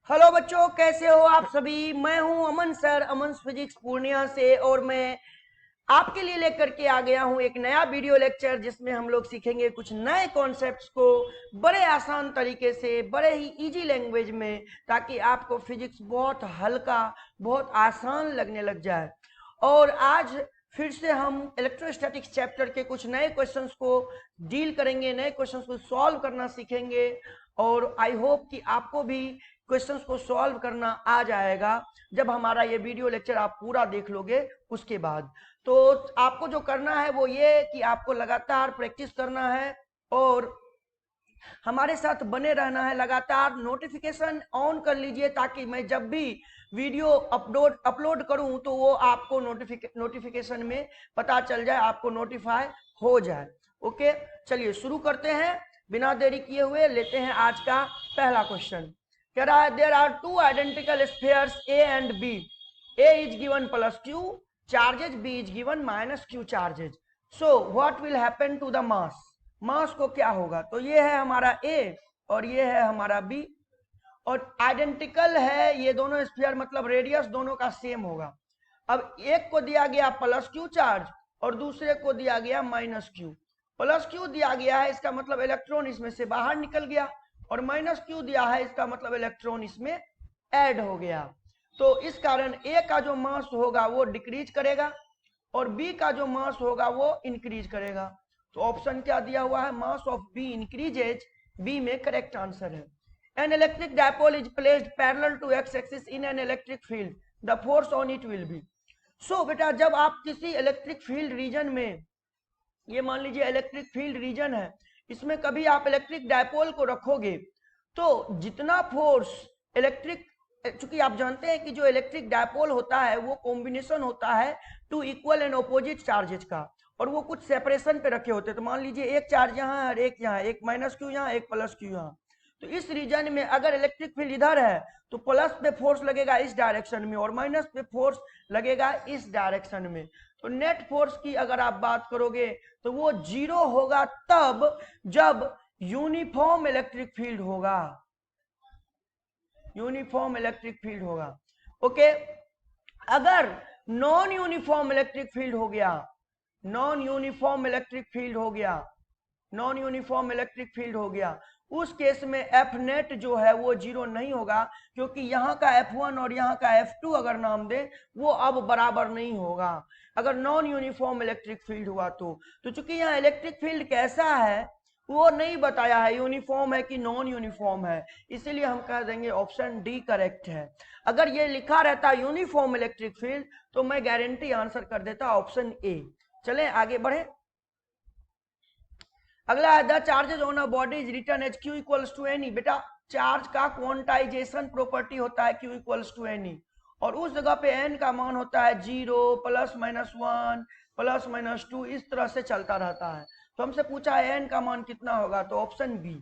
Hello बच्चों, कैसे हो आप सभी। मैं हूं अमन सर, अमन फिजिक्स पूर्णिया से। और मैं आपके लिए लेकर के आ गया हूं एक नया वीडियो लेक्चर जिसमें हम लोग सीखेंगे कुछ नए कॉन्सेप्ट्स को बड़े आसान तरीके से, बड़े ही इजी लैंग्वेज में, ताकि आपको फिजिक्स बहुत हल्का, बहुत आसान लगने लग जाए। और आज फिर से हम इलेक्ट्रोस्टैटिक्स चैप्टर के कुछ नए क्वेश्चंस को डील करेंगे, नए क्वेश्चंस को सॉल्व करना सीखेंगे। और आई होप कि आपको भी क्वेश्चंस को सॉल्व करना आ जाएगा जब हमारा ये वीडियो लेक्चर आप पूरा देख लोगे उसके बाद। तो आपको जो करना है वो ये कि आपको लगातार प्रैक्टिस करना है और हमारे साथ बने रहना है। लगातार नोटिफिकेशन ऑन कर लीजिए ताकि मैं जब भी वीडियो अपलोड करूं तो वो आपको नोटिफिकेशन में पता चल जाए, आपको नोटिफाई हो जाए। ओके, चलिए शुरू करते हैं। बिना देरी किए हुए लेते हैं आज का पहला क्वेश्चन। कह रहा है there are two identical spheres A and B. A is given plus Q charges, B is given minus Q charges. So what will happen to the mass. Mass को क्या होगा। तो ये है हमारा ए और ये है हमारा बी, और आइडेंटिकल है ये दोनों स्फीयर, मतलब रेडियस दोनों का सेम होगा। अब एक को दिया गया प्लस क्यू चार्ज और दूसरे को दिया गया माइनस क्यू। प्लस क्यू दिया गया है, इसका मतलब इलेक्ट्रॉन इसमें से बाहर निकल गया, और माइनस क्यू दिया है, इसका मतलब इलेक्ट्रॉन इसमें ऐड हो गया। तो इस कारण ए का जो मास होगा वो डिक्रीज करेगा और बी का जो मास होगा वो इंक्रीज करेगा। तो ऑप्शन क्या दिया हुआ है, mass of B increases. B में करेक्ट आंसर है। An electric dipole is placed parallel to X axis in an electric field, the force on it will be. So बेटा, जब आप किसी इलेक्ट्रिक फील्ड रीजन में, ये मान लीजिए इलेक्ट्रिक फील्ड रीजन है, इसमें कभी आप इलेक्ट्रिक डायपोल को रखोगे तो जितना फोर्स इलेक्ट्रिक, चूंकि आप जानते हैं कि जो इलेक्ट्रिक डायपोल होता है वो कॉम्बिनेशन होता है two equal and opposite charges का, और वो कुछ सेपरेशन पे रखे होते हैं। तो मान लीजिए एक चार्ज यहाँ है और एक यहाँ, एक माइनस क्यू यहाँ, एक प्लस क्यू यहाँ। तो इस रीजन में अगर इलेक्ट्रिक फील्ड इधर है तो प्लस पे फोर्स लगेगा इस डायरेक्शन में और माइनस पे फोर्स लगेगा इस डायरेक्शन में। तो नेट फोर्स की अगर आप बात करोगे तो वो जीरो होगा तब जब यूनिफॉर्म इलेक्ट्रिक फील्ड होगा, यूनिफॉर्म इलेक्ट्रिक फील्ड होगा। ओके, अगर नॉन यूनिफॉर्म इलेक्ट्रिक फील्ड हो गया, नॉन यूनिफॉर्म इलेक्ट्रिक फील्ड हो गया, नॉन यूनिफॉर्म इलेक्ट्रिक फील्ड हो गया, उस केस में एफ नेट जो है वो जीरो नहीं होगा, क्योंकि यहाँ का F1 और यहाँ का F2 अगर नाम दे वो अब बराबर नहीं होगा अगर नॉन यूनिफॉर्म इलेक्ट्रिक फील्ड हुआ। तो चूंकि यहाँ इलेक्ट्रिक फील्ड कैसा है वो नहीं बताया है, यूनिफॉर्म है कि नॉन यूनिफॉर्म है, इसीलिए हम कह देंगे ऑप्शन डी करेक्ट है। अगर ये लिखा रहता यूनिफॉर्म इलेक्ट्रिक फील्ड तो मैं गारंटी आंसर कर देता ऑप्शन ए। चलें आगे बढ़े। अगला है the charges on a body is written as q equals to n e. बेटा, चार्ज का क्वांटाइजेशन प्रॉपर्टी होता है क्यू इक्वल्स टू एनी, और उस जगह पे एन का मान होता है zero, plus minus one, plus minus two, इस तरह से चलता रहता है। तो हमसे पूछा है एन का मान कितना होगा, तो ऑप्शन बी।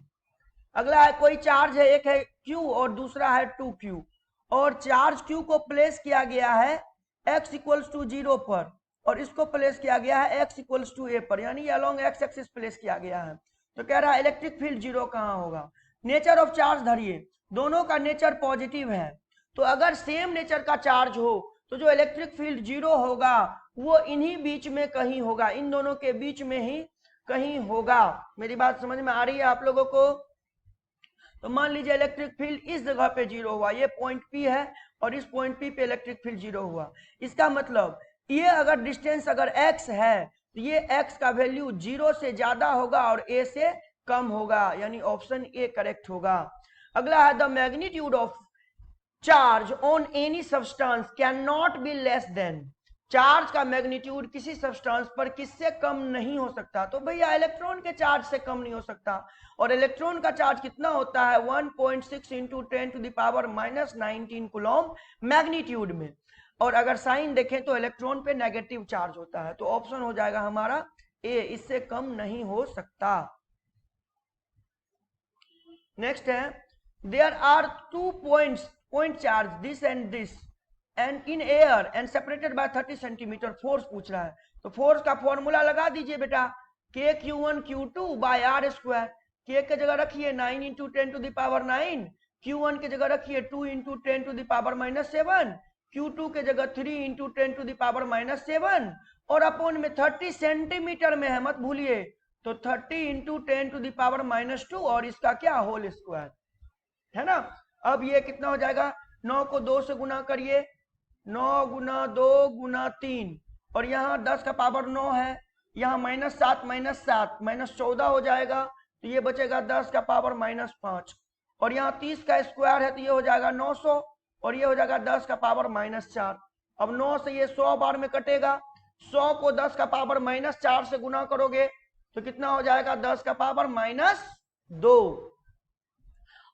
अगला है कोई चार्ज है, एक है क्यू और दूसरा है टू क्यू, और चार्ज क्यू को प्लेस किया गया है एक्स इक्वल्स टू जीरो पर और इसको प्लेस किया गया है एक्स इक्वल्स टू ए पर, यानी अलोंग एक्स एक्सिस प्लेस किया गया है। तो कह रहा है इलेक्ट्रिक फील्ड जीरो कहाँ होगा। नेचर ऑफ चार्ज धरिए, दोनों का नेचर पॉजिटिव है, तो अगर सेम नेचर का चार्ज हो तो जो इलेक्ट्रिक फील्ड जीरो होगा वो इन्हीं बीच में कहीं होगा, इन दोनों के बीच में ही कहीं होगा। मेरी बात समझ में आ रही है आप लोगों को। तो मान लीजिए इलेक्ट्रिक फील्ड इस जगह पे जीरो हुआ, ये पॉइंट पी है और इस पॉइंट पी पे इलेक्ट्रिक फील्ड जीरो हुआ। इसका मतलब ये अगर डिस्टेंस अगर x है तो ये x का वैल्यू जीरो से ज्यादा होगा और a से कम होगा, यानी ऑप्शन ए करेक्ट होगा। अगला है the magnitude of charge on any substance can not be less than. Charge का मैग्नीट्यूड किसी सब्सटेंस पर किससे कम नहीं हो सकता। तो भैया इलेक्ट्रॉन के चार्ज से कम नहीं हो सकता, और इलेक्ट्रॉन का चार्ज कितना होता है 1.6 into 10 to the power minus 19 coulomb magnitude में, और अगर साइन देखें तो इलेक्ट्रॉन पे नेगेटिव चार्ज होता है। तो ऑप्शन हो जाएगा हमारा ए, इससे कम नहीं हो सकता। नेक्स्ट है there are two point charge this and this and in air and separated by 30 centimetre. Force पूछ रहा है, तो फोर्स का फॉर्मूला लगा दीजिए बेटा, k q one q two by r square. K की जगह रखिए 9 into 10 to the power 9 Q1 की जगह रखिए 2 into 10 to the power -7, Q2 के जगह 3 इंटू 10 टू द पावर -7 और अपॉन में 30 सेंटीमीटर में है, मत भूलिए। तो 30 इंटू 10 टू द पावर -2 और इसका क्या होल स्क्वायर, है ना। अब ये कितना हो जाएगा, 9 को 2 से गुना करिए, 9 गुना 2 गुना 3 और यहाँ 10 का पावर 9 है, यहाँ -7 -14 हो जाएगा, तो ये बचेगा 10 का पावर -5 और यहाँ 30 का स्क्वायर है तो ये हो जाएगा 900 और ये हो जाएगा 10 का पावर -4। अब 9 से ये 100 बार में कटेगा, 100 को 10 का पावर -4 से गुना करोगे तो कितना हो जाएगा, 10 का पावर -2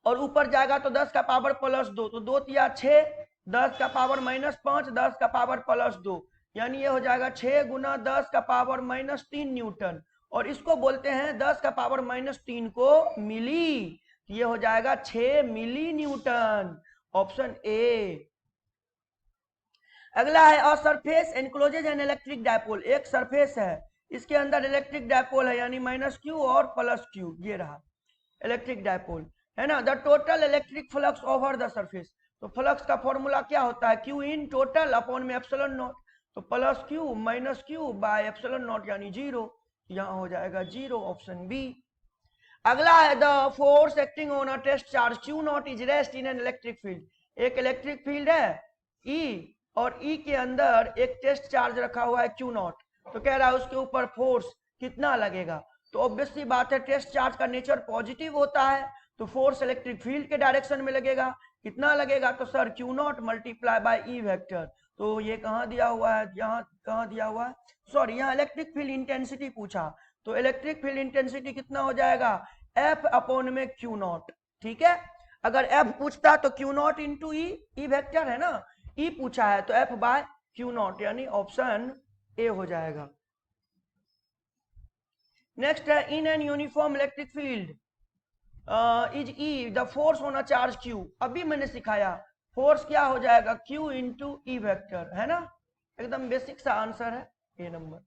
और ऊपर जाएगा तो 10 का पावर +2, तो 2 तिया 6, 10 का पावर -5, 10 का पावर +2, यानी ये हो जाएगा 6 गुना 10 का पावर -3 न्यूटन और इसको बोलते हैं 10 का पावर -3 को मिली, ये हो जाएगा 6 मिली न्यूटन, ऑप्शन ए। अगला है a surface encloses N electric dipole, एक सरफेस है इसके अंदर इलेक्ट्रिक डायपोल है यानी -q और +q, ये रहा इलेक्ट्रिक डायपोल, है ना। The total electric flux over the surface, तो फ्लक्स का फॉर्मूला क्या होता है, q इन टोटल अपॉन में एप्सिलॉन नॉट, तो +q -q by epsilon not यानी 0, यहाँ हो जाएगा 0, ऑप्शन बी। अगला है the force acting on a test charge q naught is rest in an electric field, एक इलेक्ट्रिक फील्ड है E और E के अंदर एक टेस्ट चार्ज रखा हुआ है q नॉट, तो कह रहा है उसके ऊपर फोर्स कितना लगेगा, तो ऑब्वियसली बात है टेस्ट चार्ज का नेचर पॉजिटिव होता है तो फोर्स इलेक्ट्रिक फील्ड के डायरेक्शन में लगेगा, कितना लगेगा, तो sir q not multiply by E vector, तो ये कहाँ दिया हुआ है, यहाँ कहाँ दिया हुआ है, सॉरी यहाँ इलेक्ट्रिक फील्ड इंटेंसिटी पूछा, तो इलेक्ट्रिक फील्ड इंटेंसिटी कितना हो जाएगा, F अपॉन में q नॉट, ठीक है। अगर F पूछता तो q not into E vector है ना, E पूछा है तो F बाय q नॉट यानी ऑप्शन ए हो जाएगा। नेक्स्ट है in an uniform electric field is E the force on a charge q, अभी मैंने सिखाया फोर्स क्या हो जाएगा q इंटू ई वेक्टर, है ना, एकदम बेसिक सा आंसर है A number.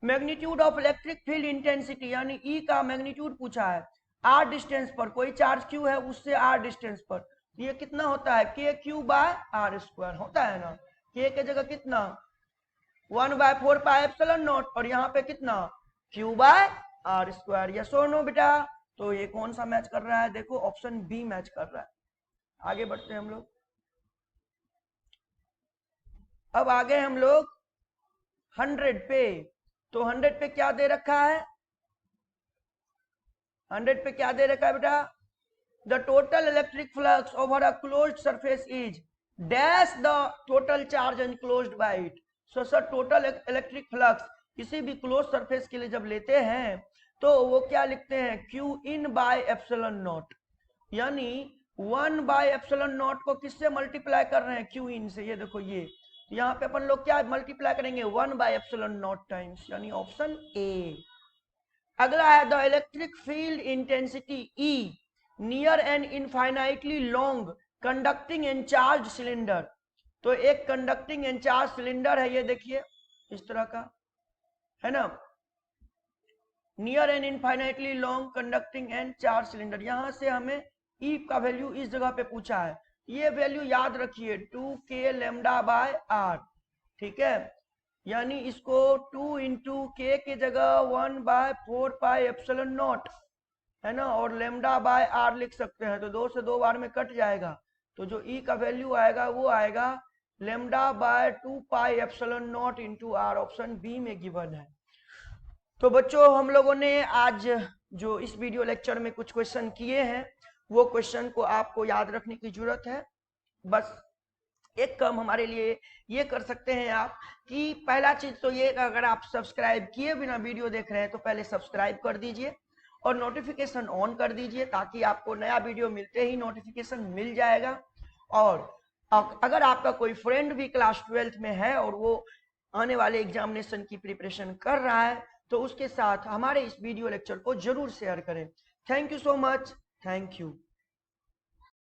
Magnitude of electric field intensity यानी E का मैग्नीट्यूड पूछा है, r डिस्टेंस पर कोई चार्ज q है उससे r डिस्टेंस पर, ये कितना होता है kq बाय r स्क्वायर होता है ना, k के जगह कितना 1/4 पाई एप्सिलॉन नॉट और यहाँ पे कितना q by r square, yes और नो बेटा, तो ये कौन सा मैच कर रहा है, देखो ऑप्शन बी मैच कर रहा है। आगे बढ़ते हैं हम लोग, अब आगे हम लोग 100 पे, तो 100 पे क्या दे रखा है, 100 पे क्या दे रखा है बेटा, the total electric flux over a closed surface is dash the total charge enclosed bye it, so sir total electric flux किसी भी क्लोज सरफेस के लिए जब लेते हैं तो वो क्या लिखते हैं q in by epsilon not, यानी 1/एप्सिलॉन नॉट को किससे मल्टीप्लाई कर रहे हैं q इन से, ये देखो ये, यहाँ पे अपन लोग क्या मल्टीप्लाई करेंगे 1/एप्सिलॉन नॉट टाइम्स यानी ऑप्शन ए। अगला है the electric field intensity E near an infinitely long conducting and charge cylinder, तो एक कंडक्टिंग एंड चार्ज सिलेंडर है, ये देखिए इस तरह का है ना, near an infinitely long conducting and charge cylinder, यहां से हमें E का वैल्यू इस जगह पे पूछा है, ये वैल्यू याद रखिए 2k लैम्डा बाय r, ठीक है, यानी इसको 2 इंटू के के जगह 1/4 पाई एप्सिलॉन नॉट है ना, और लैम्डा बाय आर लिख सकते हैं, तो 2 से 2 बार में कट जाएगा, तो जो E का वैल्यू आएगा वो आएगा lambda by 2 pi epsilon naught into r, option B में गिवन है। तो बच्चों हम लोगों ने आज जो इस वीडियो लेक्चर में कुछ क्वेश्चन किए हैं वो क्वेश्चन को आपको याद रखने की जरूरत है, बस एक काम हमारे लिए ये कर सकते हैं आप कि पहला चीज तो ये, अगर आप सब्सक्राइब किए बिना वीडियो देख रहे हैं तो पहले सब्सक्राइब कर दीजिए और नोटिफिकेशन ऑन कर दीजिए ताकि आपको नया वीडियो मिलते ही नोटिफिकेशन मिल जाएगा। और अगर आपका कोई फ्रेंड भी क्लास 12th में है और वो आने वाले एग्जामिनेशन की प्रिपरेशन कर रहा है तो उसके साथ हमारे इस वीडियो लेक्चर को जरूर शेयर करें। Thank you so much, thank you.